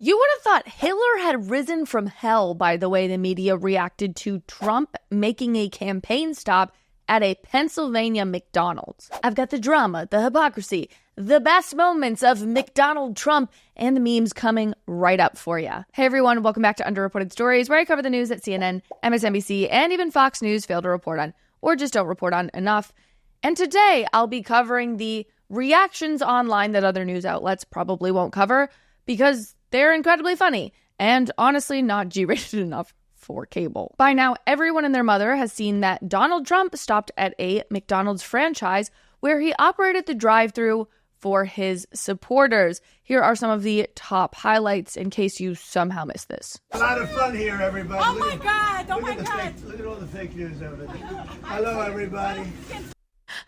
You would have thought Hitler had risen from hell by the way the media reacted to Trump making a campaign stop at a Pennsylvania McDonald's. I've got the drama, the hypocrisy, the best moments of McDonald Trump, and the memes coming right up for you. Hey everyone, welcome back to Underreported Stories, where I cover the news that CNN, MSNBC, and even Fox News fail to report on, or just don't report on enough. And today, I'll be covering the reactions online that other news outlets probably won't cover, because they're incredibly funny, and honestly not G-rated enough for cable. By now, everyone and their mother has seen that Donald Trump stopped at a McDonald's franchise where he operated the drive-thru for his supporters. Here are some of the top highlights in case you somehow missed this. A lot of fun here, everybody. Oh my God, oh my God. Look at all the fake news over there. Hello, everybody.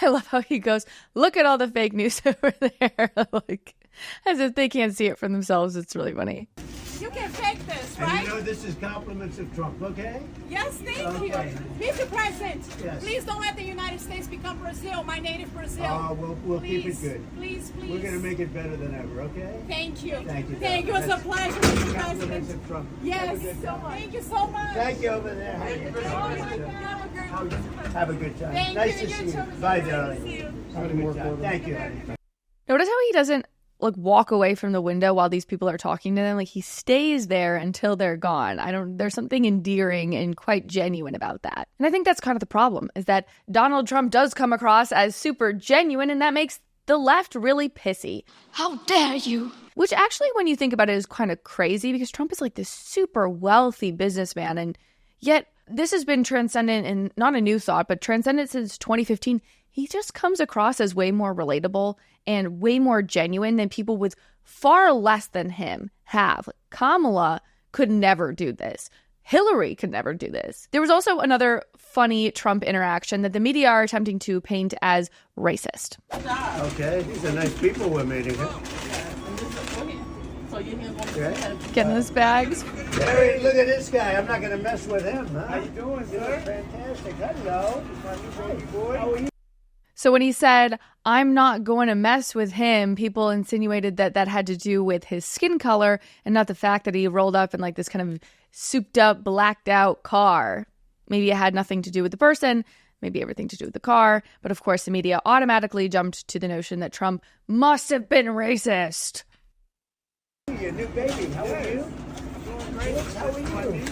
I love how he goes, look at all the fake news over there. Like, as if they can't see it for themselves. It's really funny. You can fake this, right? And you know this is compliments of Trump, okay? Yes, thank you. Mr. President, please don't let the United States become Brazil, my native Brazil. Oh, we'll keep it good. Please. We're going to make it better than ever, okay? Thank you. Thank you. Thank you. It's a pleasure, Mr. Compliments President. of Trump. Yes, thank you so much. Thank you over there. Have a good time. Thank nice you. to see You you. too. Bye, Nice to darling. see you. Have a good time. Thank you, honey. Notice how he doesn't walk away from the window while these people are talking to them. Like, he stays there until they're gone. There's something endearing and quite genuine about that. And I think that's kind of the problem, is that Donald Trump does come across as super genuine, and that makes the left really pissy. How dare you? Which actually, when you think about it, is kind of crazy, because Trump is like this super wealthy businessman, and yet this has been transcendent and not a new thought, but transcendent since 2015. He just comes across as way more relatable and way more genuine than people with far less than him have. Kamala could never do this. Hillary could never do this. There was also another funny Trump interaction that the media are attempting to paint as racist. Okay, these are nice people we're meeting. Huh? Getting those bags. Hey, look at this guy. I'm not going to mess with him, huh? How you doing, sir? Fantastic. Hello. Hey, boy. How are you? So when he said, I'm not going to mess with him, people insinuated that that had to do with his skin color and not the fact that he rolled up in like this kind of souped up, blacked out car. Maybe it had nothing to do with the person, maybe everything to do with the car. But of course, the media automatically jumped to the notion that Trump must have been racist. Your new baby. How are you? Doing great. How are you?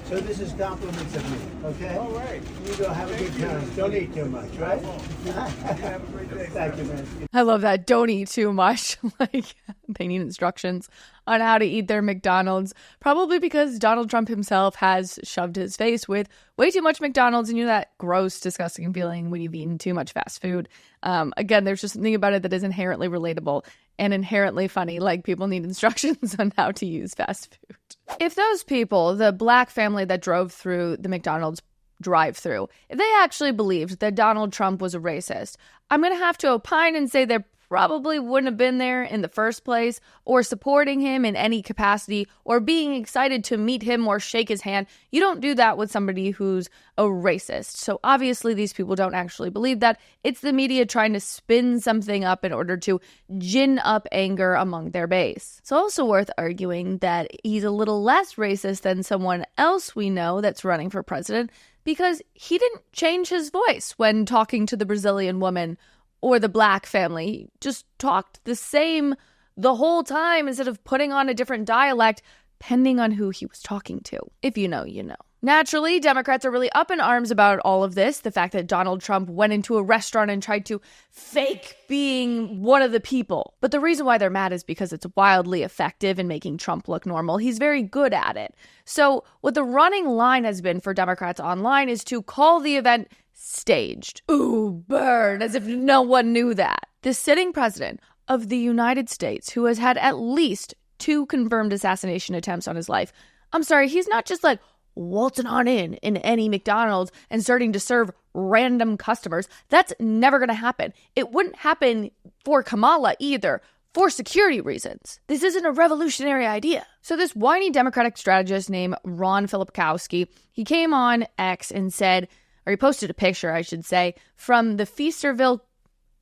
So this is compliments of me, okay? All right. You go have a good time. Don't eat too much, right? Have a great day. Thank you, man. I love that. Don't eat too much. Like, they need instructions on how to eat their McDonald's. Probably because Donald Trump himself has shoved his face with way too much McDonald's, and you know that gross, disgusting feeling when you've eaten too much fast food. Again, there's just something about it that is inherently relatable and inherently funny. Like, people need instructions on how to use fast food. If those people, the black family that drove through the McDonald's drive-thru, if they actually believed that Donald Trump was a racist, I'm going to have to opine and say they probably wouldn't have been there in the first place, or supporting him in any capacity, or being excited to meet him or shake his hand. You don't do that with somebody who's a racist. So obviously these people don't actually believe that. It's the media trying to spin something up in order to gin up anger among their base. It's also worth arguing that he's a little less racist than someone else we know that's running for president, because he didn't change his voice when talking to the Brazilian woman or the black family. He just talked the same the whole time instead of putting on a different dialect, depending on who he was talking to. If you know, you know. Naturally, Democrats are really up in arms about all of this. The fact that Donald Trump went into a restaurant and tried to fake being one of the people. But the reason why they're mad is because it's wildly effective in making Trump look normal. He's very good at it. So what the running line has been for Democrats online is to call the event staged. Ooh, burn, as if no one knew that. The sitting president of the United States, who has had at least 2 confirmed assassination attempts on his life. I'm sorry, he's not just like waltzing on in any McDonald's and starting to serve random customers. That's never going to happen. It wouldn't happen for Kamala either, for security reasons. This isn't a revolutionary idea. So this whiny Democratic strategist named Ron Filipkowski, he came on X and said, or he posted a picture, I should say, from the Feasterville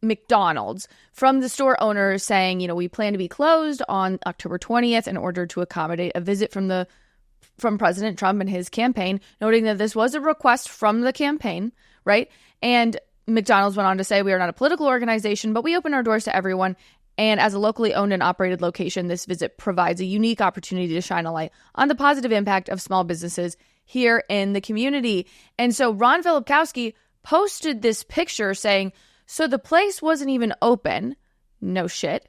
McDonald's from the store owner saying, we plan to be closed on October 20th in order to accommodate a visit from President Trump and his campaign, noting that this was a request from the campaign, right? And McDonald's went on to say, we are not a political organization, but we open our doors to everyone. And as a locally owned and operated location, this visit provides a unique opportunity to shine a light on the positive impact of small businesses here in the community. And so Ron Filipkowski posted this picture saying, so the place wasn't even open. No shit.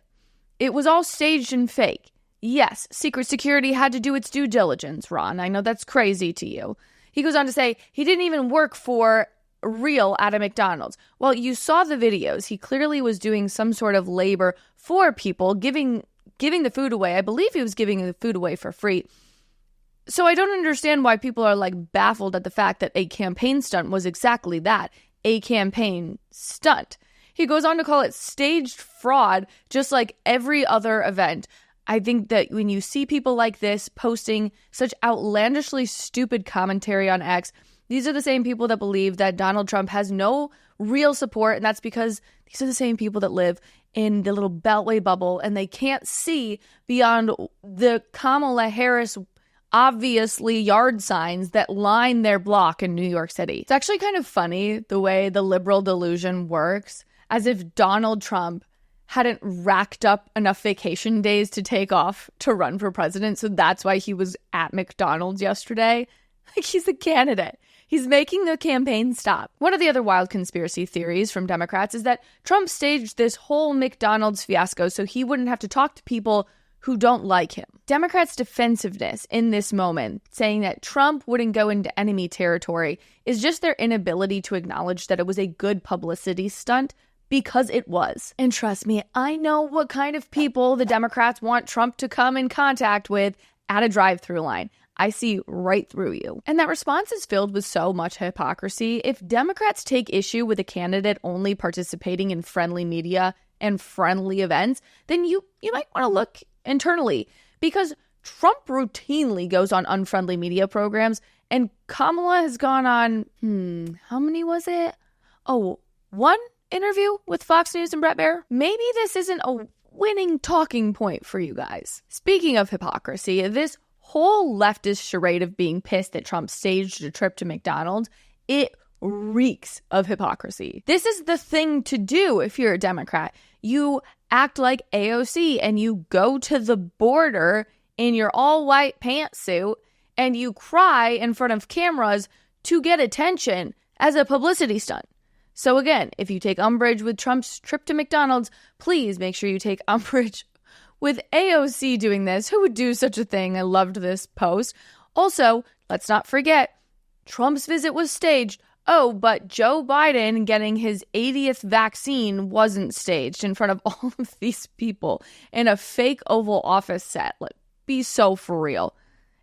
It was all staged and fake. Yes, secret security had to do its due diligence, Ron. I know that's crazy to you. He goes on to say he didn't even work for real at a McDonald's. Well, you saw the videos. He clearly was doing some sort of labor for people, giving the food away. I believe he was giving the food away for free. So I don't understand why people are baffled at the fact that a campaign stunt was exactly that, a campaign stunt. He goes on to call it staged fraud, just like every other event. I think that when you see people like this posting such outlandishly stupid commentary on X, these are the same people that believe that Donald Trump has no real support, and that's because these are the same people that live in the little Beltway bubble, and they can't see beyond the Kamala Harris obviously yard signs that line their block in New York City. It's actually kind of funny the way the liberal delusion works, as if Donald Trump hadn't racked up enough vacation days to take off to run for president, so that's why he was at McDonald's yesterday. He's a candidate. He's making the campaign stop. One of the other wild conspiracy theories from Democrats is that Trump staged this whole McDonald's fiasco so he wouldn't have to talk to people who don't like him. Democrats' defensiveness in this moment, saying that Trump wouldn't go into enemy territory, is just their inability to acknowledge that it was a good publicity stunt, because it was. And trust me, I know what kind of people the Democrats want Trump to come in contact with at a drive-through line. I see right through you. And that response is filled with so much hypocrisy. If Democrats take issue with a candidate only participating in friendly media and friendly events, then you might want to look internally, because Trump routinely goes on unfriendly media programs, and Kamala has gone on, how many was it? Oh, one interview with Fox News and Bret Baier. Maybe this isn't a winning talking point for you guys. Speaking of hypocrisy, this whole leftist charade of being pissed that Trump staged a trip to McDonald's, it reeks of hypocrisy. This is the thing to do if you're a Democrat. You act like AOC and you go to the border in your all-white pantsuit and you cry in front of cameras to get attention as a publicity stunt. So again, if you take umbrage with Trump's trip to McDonald's, please make sure you take umbrage with AOC doing this. Who would do such a thing? I loved this post. Also, let's not forget, Trump's visit was staged. Oh, but Joe Biden getting his 80th vaccine wasn't staged in front of all of these people in a fake Oval Office set. Be so for real.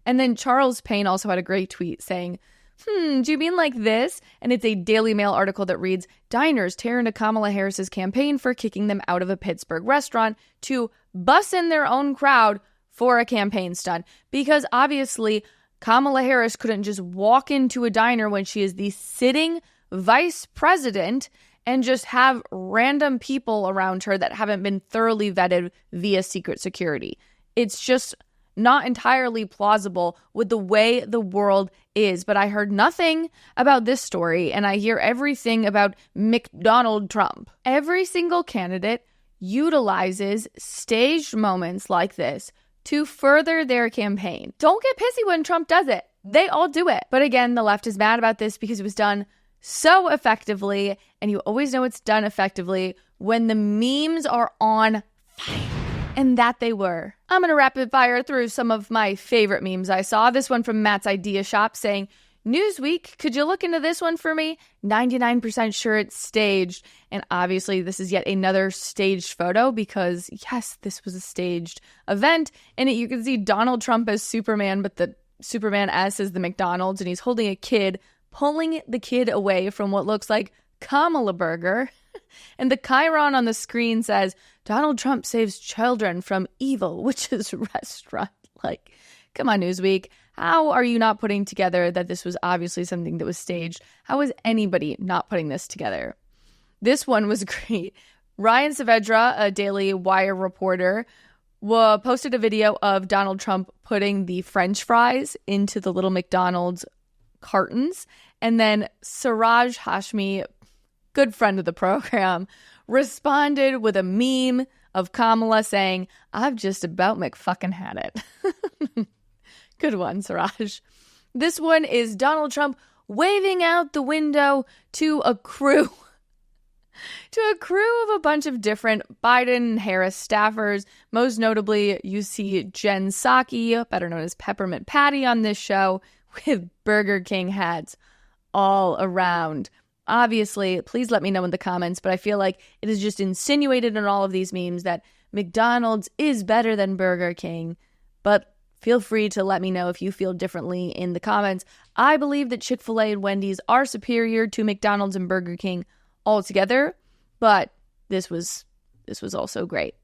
And then Charles Payne also had a great tweet saying, do you mean like this? And it's a Daily Mail article that reads, diners tear into Kamala Harris's campaign for kicking them out of a Pittsburgh restaurant to bus in their own crowd for a campaign stunt. Because obviously Kamala Harris couldn't just walk into a diner when she is the sitting vice president and just have random people around her that haven't been thoroughly vetted via secret security. It's just not entirely plausible with the way the world is. But I heard nothing about this story, and I hear everything about McDonald Trump. Every single candidate utilizes staged moments like this to further their campaign. Don't get pissy when Trump does it. They all do it. But again, the left is mad about this because it was done so effectively, and you always know it's done effectively when the memes are on fire. And that they were. I'm going to rapid fire through some of my favorite memes I saw. This one from Matt's Idea Shop saying, Newsweek, could you look into this one for me? 99% sure it's staged. And obviously this is yet another staged photo because, yes, this was a staged event. And you can see Donald Trump as Superman, but the Superman S is the McDonald's. And he's holding a kid, pulling the kid away from what looks like Kamala Burger. And the chyron on the screen says, Donald Trump saves children from evil, which is a restaurant. Come on, Newsweek. How are you not putting together that this was obviously something that was staged? How is anybody not putting this together? This one was great. Ryan Saavedra, a Daily Wire reporter, posted a video of Donald Trump putting the French fries into the little McDonald's cartons. And then Siraj Hashmi, good friend of the program, responded with a meme of Kamala saying, "I've just about McFucking had it." Good one, Siraj. This one is Donald Trump waving out the window to a crew. To a crew of a bunch of different Biden and Harris staffers. Most notably, you see Jen Psaki, better known as Peppermint Patty, on this show with Burger King hats all around. Obviously, please let me know in the comments, but I feel like it is just insinuated in all of these memes that McDonald's is better than Burger King. But feel free to let me know if you feel differently in the comments. I believe that Chick-fil-A and Wendy's are superior to McDonald's and Burger King altogether, but this was also great.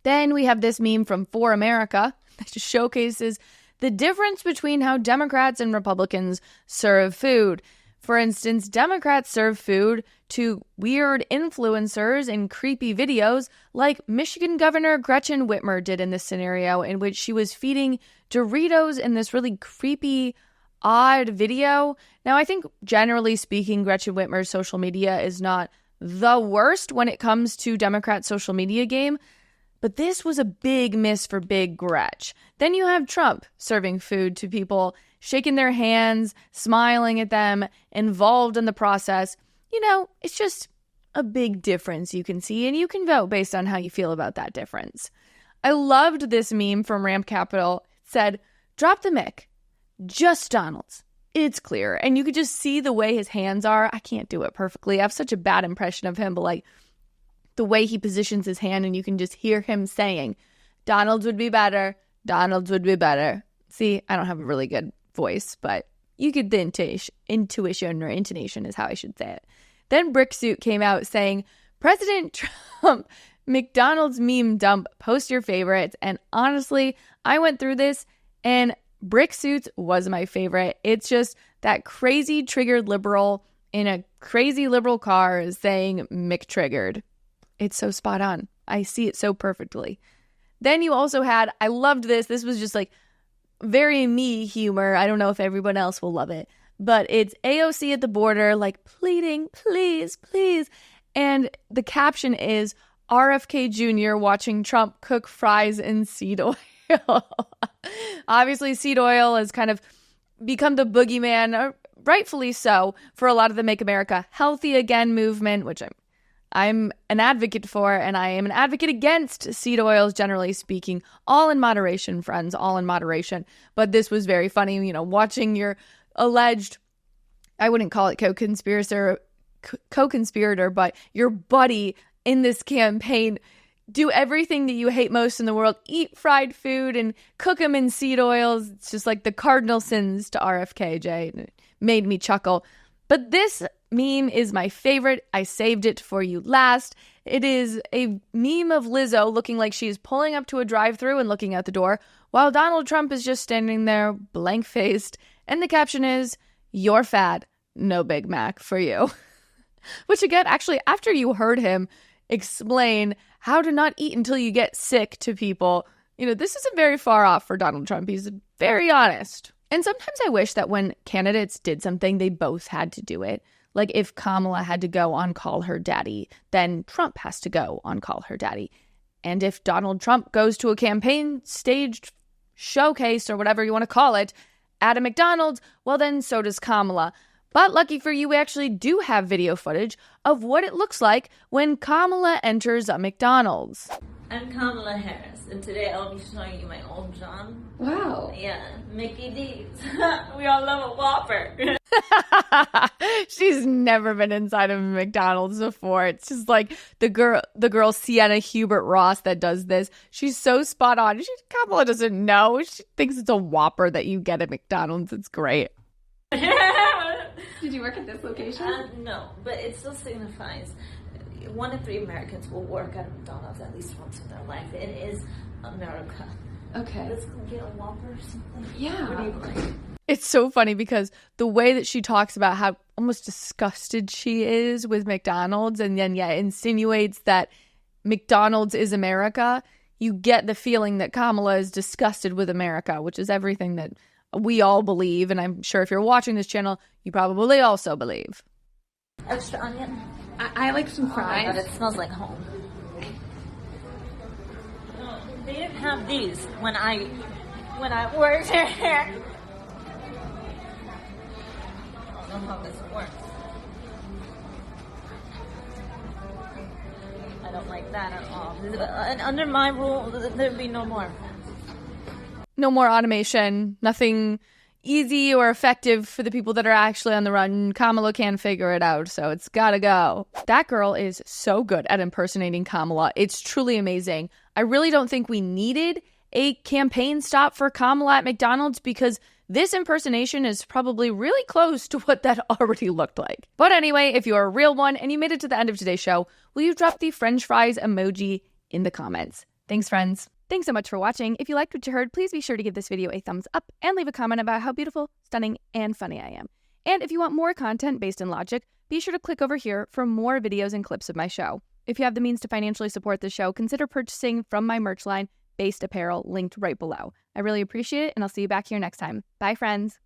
Then we have this meme from For America that just showcases the difference between how Democrats and Republicans serve food. For instance, Democrats serve food to weird influencers in creepy videos like Michigan Governor Gretchen Whitmer did in this scenario, in which she was feeding Doritos in this really creepy, odd video. Now, I think generally speaking, Gretchen Whitmer's social media is not the worst when it comes to Democrats' social media game, but this was a big miss for Big Gretch. Then you have Trump serving food to people, shaking their hands, smiling at them, involved in the process. You know, it's just a big difference you can see, and you can vote based on how you feel about that difference. I loved this meme from Ramp Capital. It said, "Drop the mic. Just Donald's. It's clear." And you could just see the way his hands are. I can't do it perfectly. I have such a bad impression of him, but like the way he positions his hand, and you can just hear him saying, "Donald's would be better. Donald's would be better." See, I don't have a really good voice, but you get the intuition or intonation is how I should say it. Then Bricksuit came out saying, "President Trump, McDonald's meme dump, post your favorites." And honestly, I went through this and Bricksuits was my favorite. It's just that crazy triggered liberal in a crazy liberal car saying McTriggered. It's so spot on. I see it so perfectly. Then you also had, I loved this. This was just like very me humor. I don't know if everyone else will love it, but it's AOC at the border, like pleading, "Please, please." And the caption is RFK Jr. watching Trump cook fries in seed oil. Obviously, seed oil has kind of become the boogeyman, rightfully so, for a lot of the Make America Healthy Again movement, which I'm an advocate for, and I am an advocate against seed oils, generally speaking. All in moderation, friends, all in moderation. But this was very funny, you know, watching your alleged, I wouldn't call it co-conspirator, but your buddy in this campaign do everything that you hate most in the world, eat fried food and cook them in seed oils. It's just like the cardinal sins to RFK, Jay. It made me chuckle. But this meme is my favorite. I saved it for you last. It is a meme of Lizzo looking like she's pulling up to a drive-thru and looking out the door, while Donald Trump is just standing there blank-faced. And the caption is, "You're fat, no Big Mac for you." Which again, actually, after you heard him explain how to not eat until you get sick to people, you know, this isn't very far off for Donald Trump. He's very honest. And sometimes I wish that when candidates did something, they both had to do it. Like if Kamala had to go on Call Her Daddy, then Trump has to go on Call Her Daddy. And if Donald Trump goes to a campaign staged showcase or whatever you want to call it at a McDonald's, well then so does Kamala. But lucky for you, we actually do have video footage of what it looks like when Kamala enters a McDonald's. I'm Kamala Harris, and today I'll be showing you my old John. Wow. Yeah, Mickey D's. We all love a Whopper. She's never been inside of a McDonald's before. It's just like the girl Sienna Hubert Ross that does this. She's so spot on. Kamala doesn't know. She thinks it's a Whopper that you get at McDonald's. It's great. Did you work at this location? No, but it still signifies 1 in 3 Americans will work at McDonald's at least once in their life. It is America. Okay. Let's go get a Whopper or something. Yeah. What do you like? It's so funny because the way that she talks about how almost disgusted she is with McDonald's and then, insinuates that McDonald's is America, you get the feeling that Kamala is disgusted with America, which is everything that we all believe. And I'm sure if you're watching this channel, you probably also believe. Extra onion? I like some fries. Oh my God, it smells like home. No, they didn't have these when I worked here. I don't know how this works. I don't like that at all. And under my rule, there'd be no more. No more automation, nothing easy or effective for the people that are actually on the run. Kamala can't figure it out, so it's gotta go. That girl is so good at impersonating Kamala. It's truly amazing. I really don't think we needed a campaign stop for Kamala at McDonald's because this impersonation is probably really close to what that already looked like. But anyway, if you're a real one and you made it to the end of today's show, will you drop the French fries emoji in the comments? Thanks, friends. Thanks so much for watching. If you liked what you heard, please be sure to give this video a thumbs up and leave a comment about how beautiful, stunning, and funny I am. And if you want more content based in logic, be sure to click over here for more videos and clips of my show. If you have the means to financially support the show, consider purchasing from my merch line, Based Apparel, linked right below. I really appreciate it, and I'll see you back here next time. Bye, friends.